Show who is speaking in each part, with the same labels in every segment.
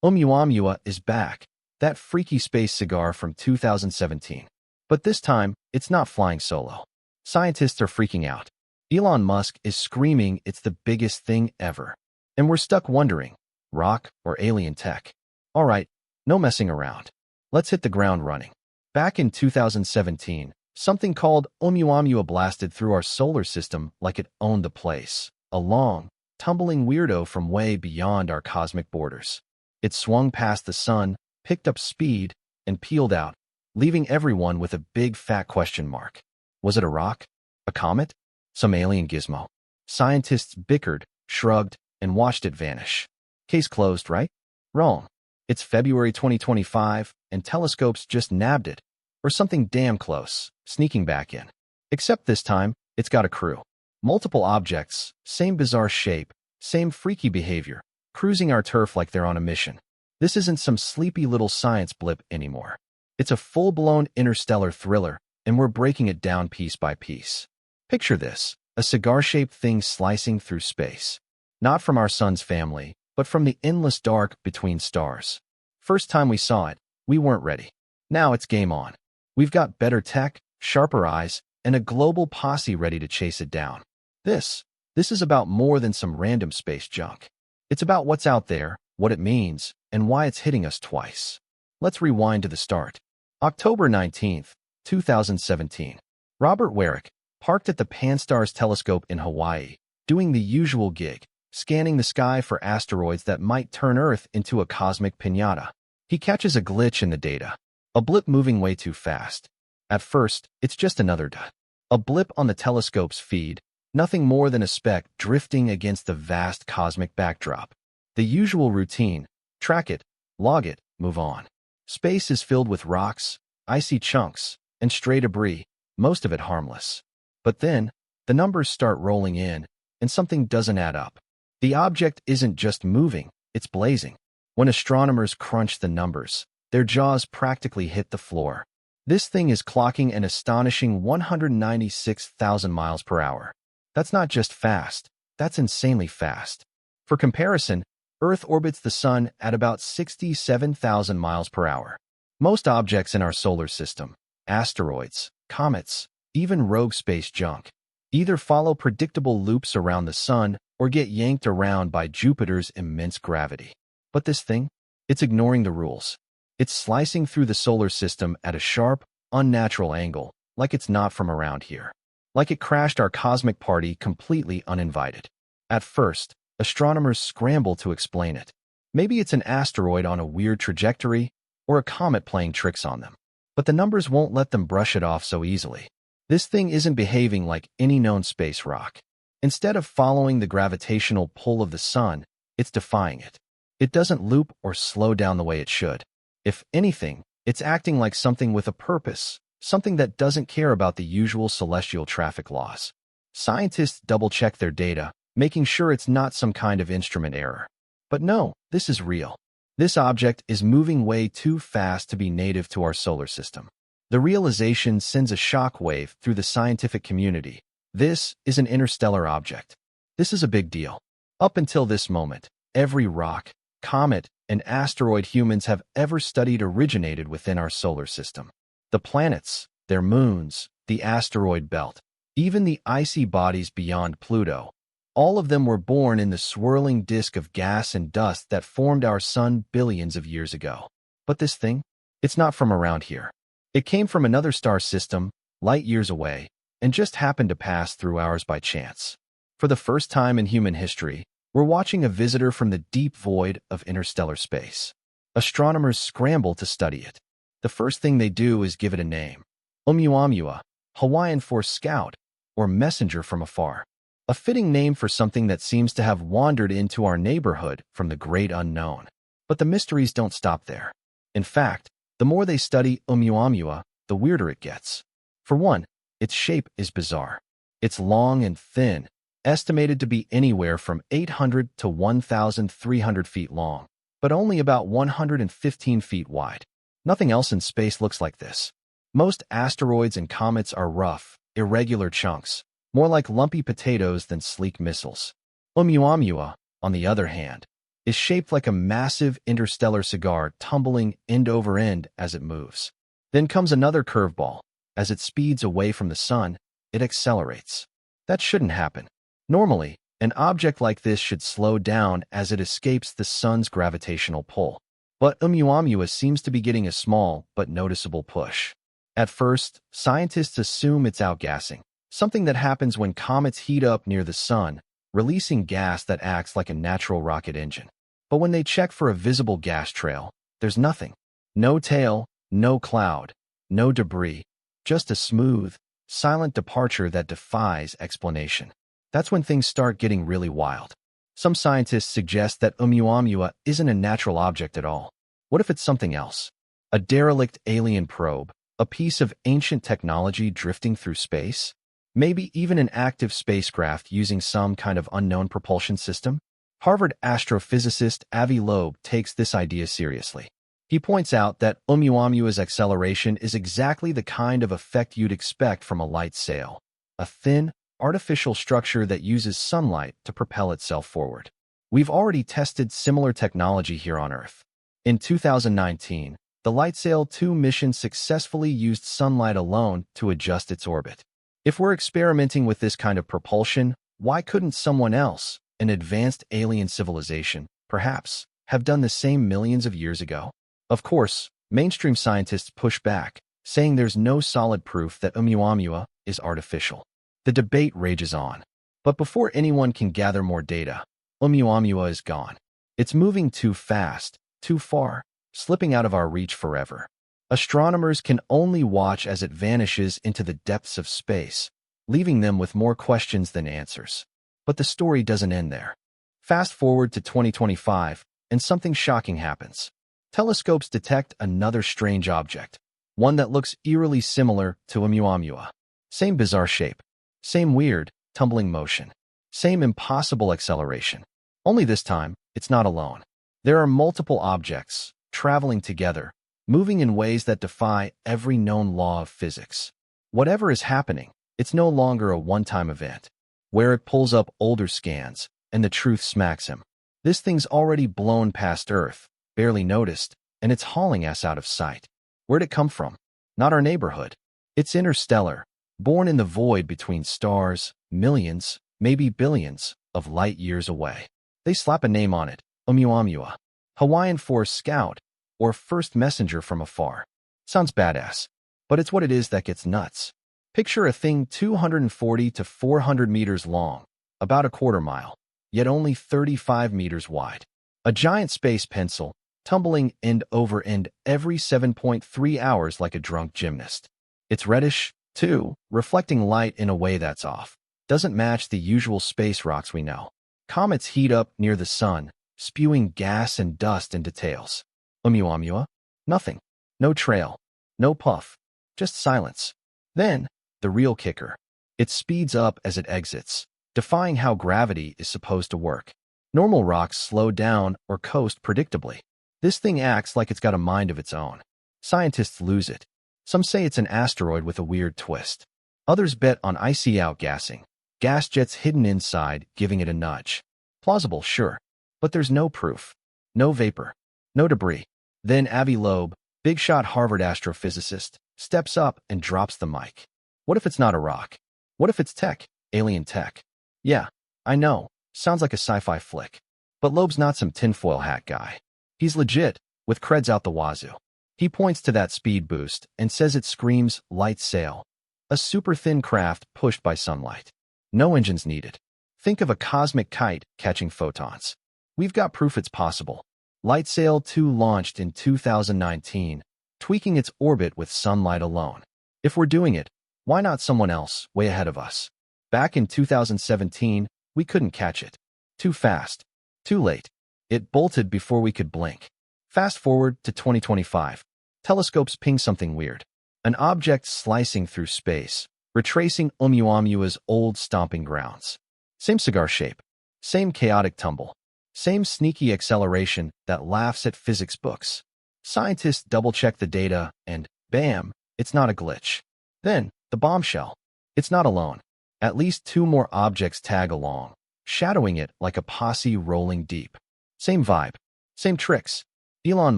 Speaker 1: Oumuamua is back, that freaky space cigar from 2017. But this time, it's not flying solo. Scientists are freaking out. Elon Musk is screaming it's the biggest thing ever. And we're stuck wondering, rock or alien tech? All right, no messing around. Let's hit the ground running. Back in 2017, something called Oumuamua blasted through our solar system like it owned the place. A long, tumbling weirdo from way beyond our cosmic borders. It swung past the sun, picked up speed, and peeled out, leaving everyone with a big fat question mark. Was it a rock? A comet? Some alien gizmo? Scientists bickered, shrugged, and watched it vanish. Case closed, right? Wrong. It's February 2025, and telescopes just nabbed it. Or something damn close, sneaking back in. Except this time, it's got a crew. Multiple objects, same bizarre shape, same freaky behavior, cruising our turf like they're on a mission. This isn't some sleepy little science blip anymore. It's a full-blown interstellar thriller, and we're breaking it down piece by piece. Picture this, a cigar-shaped thing slicing through space. Not from our sun's family, but from the endless dark between stars. First time we saw it, we weren't ready. Now it's game on. We've got better tech, sharper eyes, and a global posse ready to chase it down. This is about more than some random space junk. It's about what's out there, what it means, and why it's hitting us twice. Let's rewind to the start. October 19th, 2017. Robert Warwick, parked at the Pan-STARRS telescope in Hawaii, doing the usual gig, scanning the sky for asteroids that might turn Earth into a cosmic piñata. He catches a glitch in the data, a blip moving way too fast. At first, it's just another dot. A blip on the telescope's feed, nothing more than a speck drifting against the vast cosmic backdrop. The usual routine, track it, log it, move on. Space is filled with rocks, icy chunks, and stray debris, most of it harmless. But then, the numbers start rolling in, and something doesn't add up. The object isn't just moving, it's blazing. When astronomers crunch the numbers, their jaws practically hit the floor. This thing is clocking an astonishing 196,000 miles per hour. That's not just fast, that's insanely fast. For comparison, Earth orbits the Sun at about 67,000 miles per hour. Most objects in our solar system, asteroids, comets, even rogue space junk, either follow predictable loops around the Sun or get yanked around by Jupiter's immense gravity. But this thing? It's ignoring the rules. It's slicing through the solar system at a sharp, unnatural angle, like it's not from around here. Like it crashed our cosmic party completely uninvited. At first, astronomers scramble to explain it. Maybe it's an asteroid on a weird trajectory, or a comet playing tricks on them. But the numbers won't let them brush it off so easily. This thing isn't behaving like any known space rock. Instead of following the gravitational pull of the Sun, it's defying it. It doesn't loop or slow down the way it should. If anything, it's acting like something with a purpose, something that doesn't care about the usual celestial traffic laws. Scientists double-check their data, making sure it's not some kind of instrument error. But no, this is real. This object is moving way too fast to be native to our solar system. The realization sends a shock wave through the scientific community. This is an interstellar object. This is a big deal. Up until this moment, every rock, comet, and asteroid humans have ever studied originated within our solar system. The planets, their moons, the asteroid belt, even the icy bodies beyond Pluto, all of them were born in the swirling disk of gas and dust that formed our sun billions of years ago. But this thing? It's not from around here. It came from another star system, light years away, and just happened to pass through ours by chance. For the first time in human history, we're watching a visitor from the deep void of interstellar space. Astronomers scramble to study it. The first thing they do is give it a name. Oumuamua, Hawaiian for scout, or messenger from afar. A fitting name for something that seems to have wandered into our neighborhood from the great unknown. But the mysteries don't stop there. In fact, the more they study Oumuamua, the weirder it gets. For one, its shape is bizarre. It's long and thin, estimated to be anywhere from 800 to 1,300 feet long, but only about 115 feet wide. Nothing else in space looks like this. Most asteroids and comets are rough, irregular chunks, more like lumpy potatoes than sleek missiles. Oumuamua, on the other hand, is shaped like a massive interstellar cigar tumbling end over end as it moves. Then comes another curveball. As it speeds away from the sun, it accelerates. That shouldn't happen. Normally, an object like this should slow down as it escapes the sun's gravitational pull. But Oumuamua seems to be getting a small but noticeable push. At first, scientists assume it's outgassing, something that happens when comets heat up near the sun, releasing gas that acts like a natural rocket engine. But when they check for a visible gas trail, there's nothing. No tail, no cloud, no debris, just a smooth, silent departure that defies explanation. That's when things start getting really wild. Some scientists suggest that Oumuamua isn't a natural object at all. What if it's something else? A derelict alien probe, a piece of ancient technology drifting through space? Maybe even an active spacecraft using some kind of unknown propulsion system? Harvard astrophysicist Avi Loeb takes this idea seriously. He points out that Oumuamua's acceleration is exactly the kind of effect you'd expect from a light sail, a thin, artificial structure that uses sunlight to propel itself forward. We've already tested similar technology here on Earth. In 2019, the LightSail 2 mission successfully used sunlight alone to adjust its orbit. If we're experimenting with this kind of propulsion, why couldn't someone else, an advanced alien civilization, perhaps, have done the same millions of years ago? Of course, mainstream scientists push back, saying there's no solid proof that Oumuamua is artificial. The debate rages on. But before anyone can gather more data, Oumuamua is gone. It's moving too fast, too far, slipping out of our reach forever. Astronomers can only watch as it vanishes into the depths of space, leaving them with more questions than answers. But the story doesn't end there. Fast forward to 2025, and something shocking happens. Telescopes detect another strange object, one that looks eerily similar to Oumuamua. Same bizarre shape, same weird, tumbling motion, same impossible acceleration. Only this time, it's not alone. There are multiple objects, traveling together, moving in ways that defy every known law of physics. Whatever is happening, it's no longer a one-time event, where it pulls up older scans, and the truth smacks him. This thing's already blown past Earth, barely noticed, and it's hauling us out of sight. Where'd it come from? Not our neighborhood. It's interstellar, born in the void between stars, millions, maybe billions, of light years away. They slap a name on it, Oumuamua. Hawaiian for scout, or first messenger from afar. Sounds badass, but it's what it is that gets nuts. Picture a thing 240 to 400 meters long, about a quarter mile, yet only 35 meters wide. A giant space pencil, tumbling end over end every 7.3 hours like a drunk gymnast. It's reddish, too, reflecting light in a way that's off. Doesn't match the usual space rocks we know. Comets heat up near the sun, spewing gas and dust into tails. Oumuamua? Nothing. No trail. No puff. Just silence. Then, the real kicker. It speeds up as it exits, defying how gravity is supposed to work. Normal rocks slow down or coast predictably. This thing acts like it's got a mind of its own. Scientists lose it. Some say it's an asteroid with a weird twist. Others bet on icy outgassing, gas jets hidden inside giving it a nudge. Plausible, sure, but there's no proof. No vapor. No debris. Then Avi Loeb, big-shot Harvard astrophysicist, steps up and drops the mic. What if it's not a rock? What if it's tech? Alien tech? Yeah, I know. Sounds like a sci-fi flick. But Loeb's not some tinfoil hat guy. He's legit, with creds out the wazoo. He points to that speed boost and says it screams light sail. A super thin craft pushed by sunlight. No engines needed. Think of a cosmic kite catching photons. We've got proof it's possible. LightSail 2 launched in 2019, tweaking its orbit with sunlight alone. If we're doing it, why not someone else way ahead of us? Back in 2017, we couldn't catch it. Too fast. Too late. It bolted before we could blink. Fast forward to 2025. Telescopes ping something weird. An object slicing through space, retracing Oumuamua's old stomping grounds. Same cigar shape. Same chaotic tumble. Same sneaky acceleration that laughs at physics books. Scientists double-check the data, and bam, it's not a glitch. Then, the bombshell. It's not alone. At least two more objects tag along, shadowing it like a posse rolling deep. Same vibe. Same tricks. Elon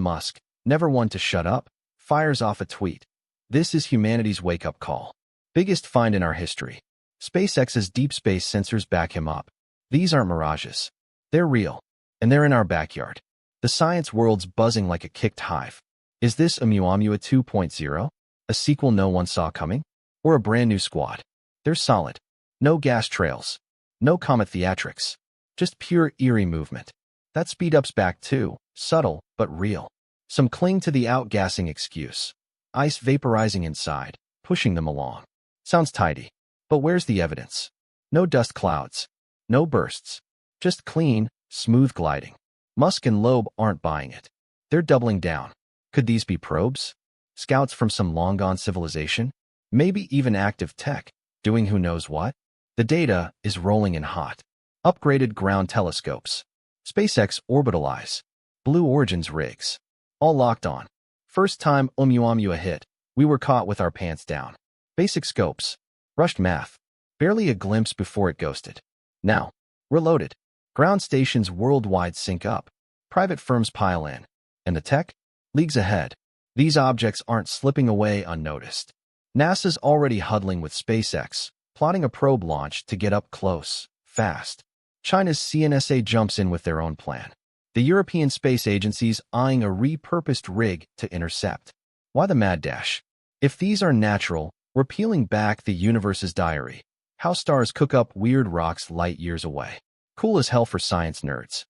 Speaker 1: Musk, never one to shut up, fires off a tweet. This is humanity's wake-up call. Biggest find in our history. SpaceX's deep space sensors back him up. These aren't mirages. They're real. And they're in our backyard. The science world's buzzing like a kicked hive. Is this Oumuamua 2.0? A sequel no one saw coming? Or a brand new squad? They're solid. No gas trails. No comet theatrics. Just pure eerie movement. That speed-up's back too. Subtle, but real. Some cling to the outgassing excuse. Ice vaporizing inside, pushing them along. Sounds tidy. But where's the evidence? No dust clouds. No bursts. Just clean, smooth gliding. Musk and Loeb aren't buying it. They're doubling down. Could these be probes? Scouts from some long-gone civilization? Maybe even active tech, doing who knows what? The data is rolling in hot. Upgraded ground telescopes. SpaceX orbital eyes. Blue Origin's rigs. All locked on. First time Oumuamua hit, we were caught with our pants down. Basic scopes. Rushed math. Barely a glimpse before it ghosted. Now, we're loaded. Ground stations worldwide sync up. Private firms pile in. And the tech? Leagues ahead. These objects aren't slipping away unnoticed. NASA's already huddling with SpaceX, plotting a probe launch to get up close, fast. China's CNSA jumps in with their own plan. The European Space Agency's eyeing a repurposed rig to intercept. Why the mad dash? If these are natural, we're peeling back the universe's diary. How stars cook up weird rocks light years away. Cool as hell for science nerds.